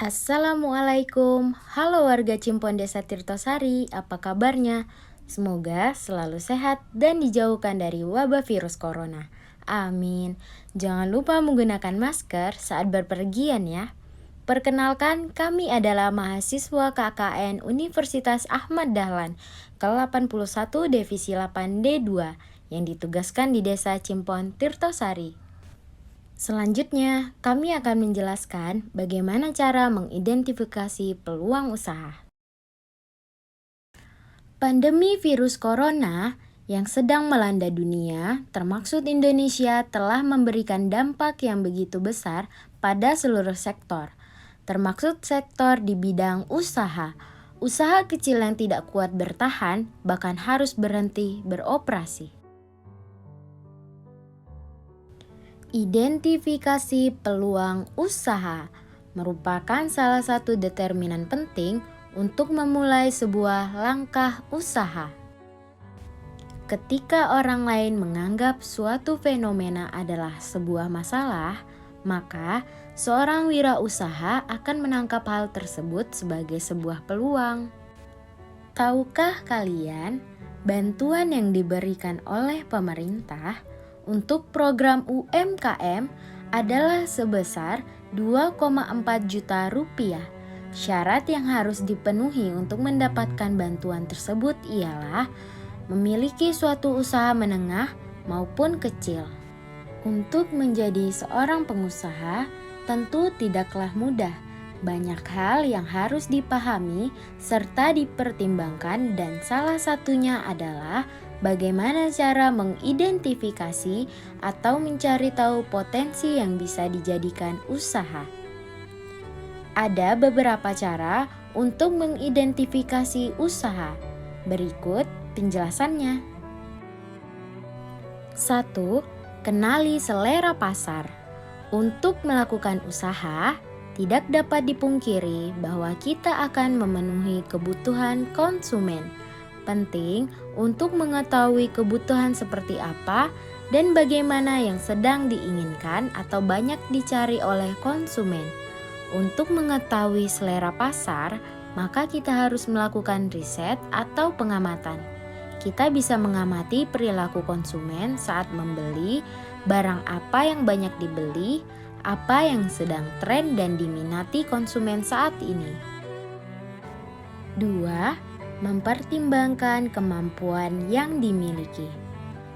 Assalamualaikum, halo warga Cimpon Desa Tirtosari, apa kabarnya? Semoga selalu sehat dan dijauhkan dari wabah virus corona. Amin. Jangan lupa menggunakan masker saat berpergian ya. Perkenalkan, kami adalah mahasiswa KKN Universitas Ahmad Dahlan ke-81 Divisi 8D2 yang ditugaskan di Desa Cimpon Tirtosari. Selanjutnya, kami akan menjelaskan bagaimana cara mengidentifikasi peluang usaha. Pandemi virus corona yang sedang melanda dunia, termasuk Indonesia, telah memberikan dampak yang begitu besar pada seluruh sektor, termasuk sektor di bidang usaha. Usaha kecil yang tidak kuat bertahan bahkan harus berhenti beroperasi. Identifikasi peluang usaha merupakan salah satu determinan penting untuk memulai sebuah langkah usaha. Ketika orang lain menganggap suatu fenomena adalah sebuah masalah, maka seorang wirausaha akan menangkap hal tersebut sebagai sebuah peluang. Tahukah kalian, bantuan yang diberikan oleh pemerintah untuk program UMKM adalah sebesar 2,4 juta rupiah. Syarat yang harus dipenuhi untuk mendapatkan bantuan tersebut ialah memiliki suatu usaha menengah maupun kecil. Untuk menjadi seorang pengusaha tentu tidaklah mudah. Banyak hal yang harus dipahami serta dipertimbangkan, dan salah satunya adalah bagaimana cara mengidentifikasi atau mencari tahu potensi yang bisa dijadikan usaha. Ada beberapa cara untuk mengidentifikasi usaha. Berikut penjelasannya. 1. Kenali selera pasar. Untuk melakukan usaha, tidak dapat dipungkiri bahwa kita akan memenuhi kebutuhan konsumen. Penting untuk mengetahui kebutuhan seperti apa dan bagaimana yang sedang diinginkan atau banyak dicari oleh konsumen. Untuk mengetahui selera pasar, maka kita harus melakukan riset atau pengamatan. Kita bisa mengamati perilaku konsumen saat membeli, barang apa yang banyak dibeli, apa yang sedang tren dan diminati konsumen saat ini. 2. Mempertimbangkan kemampuan yang dimiliki.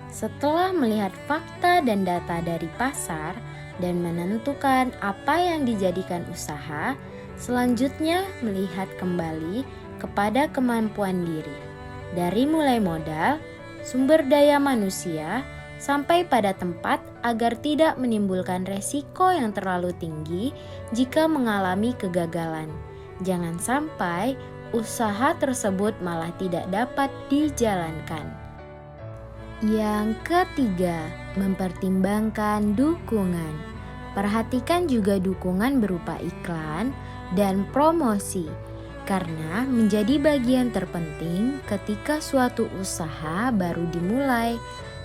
Setelah melihat fakta dan data dari pasar dan menentukan apa yang dijadikan usaha, selanjutnya melihat kembali kepada kemampuan diri. Dari mulai modal, sumber daya manusia, sampai pada tempat agar tidak menimbulkan resiko yang terlalu tinggi jika mengalami kegagalan. Jangan sampai usaha tersebut malah tidak dapat dijalankan. Yang ketiga, mempertimbangkan dukungan. Perhatikan juga dukungan berupa iklan dan promosi, karena menjadi bagian terpenting ketika suatu usaha baru dimulai.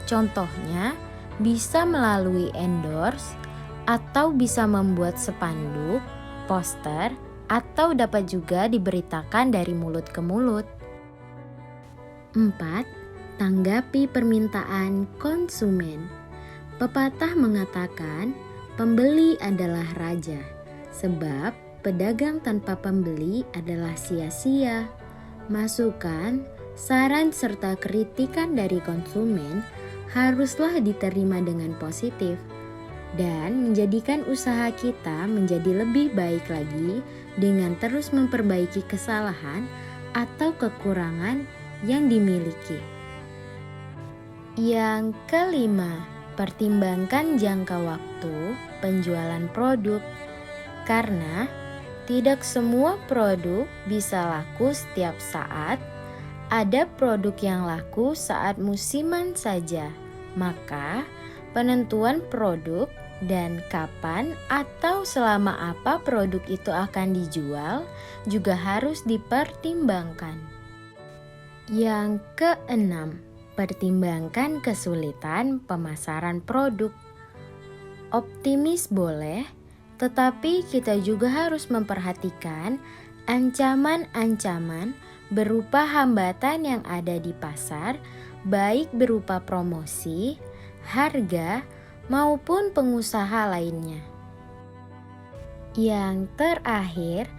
Contohnya, bisa melalui endorse atau bisa membuat spanduk, poster, atau dapat juga diberitakan dari mulut ke mulut. 4. Tanggapi permintaan konsumen. Pepatah mengatakan, pembeli adalah raja, sebab pedagang tanpa pembeli adalah sia-sia. Masukan, saran serta kritikan dari konsumen haruslah diterima dengan positif dan menjadikan usaha kita menjadi lebih baik lagi dengan terus memperbaiki kesalahan atau kekurangan yang dimiliki. Yang kelima, pertimbangkan jangka waktu penjualan produk, karena tidak semua produk bisa laku setiap saat. Ada produk yang laku saat musiman saja, maka penentuan produk dan kapan atau selama apa produk itu akan dijual juga harus dipertimbangkan. Yang keenam, pertimbangkan kesulitan pemasaran produk. Optimis boleh, Tetapi kita juga harus memperhatikan ancaman-ancaman berupa hambatan yang ada di pasar, baik berupa promosi, harga, maupun pengusaha lainnya. Yang terakhir,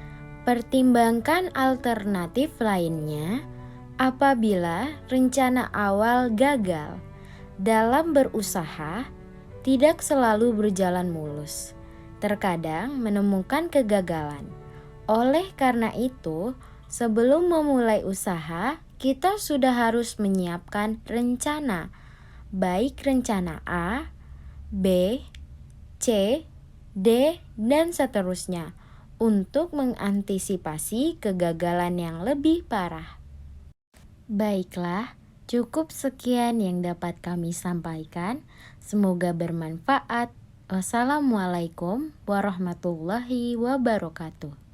pertimbangkan alternatif lainnya apabila rencana awal gagal. Dalam berusaha, tidak selalu berjalan mulus. Terkadang menemukan kegagalan. Oleh karena itu, sebelum memulai usaha, kita sudah harus menyiapkan rencana, baik rencana A, B, C, D, dan seterusnya, untuk mengantisipasi kegagalan yang lebih parah. Baiklah, cukup sekian yang dapat kami sampaikan. Semoga bermanfaat. Wassalamualaikum warahmatullahi wabarakatuh.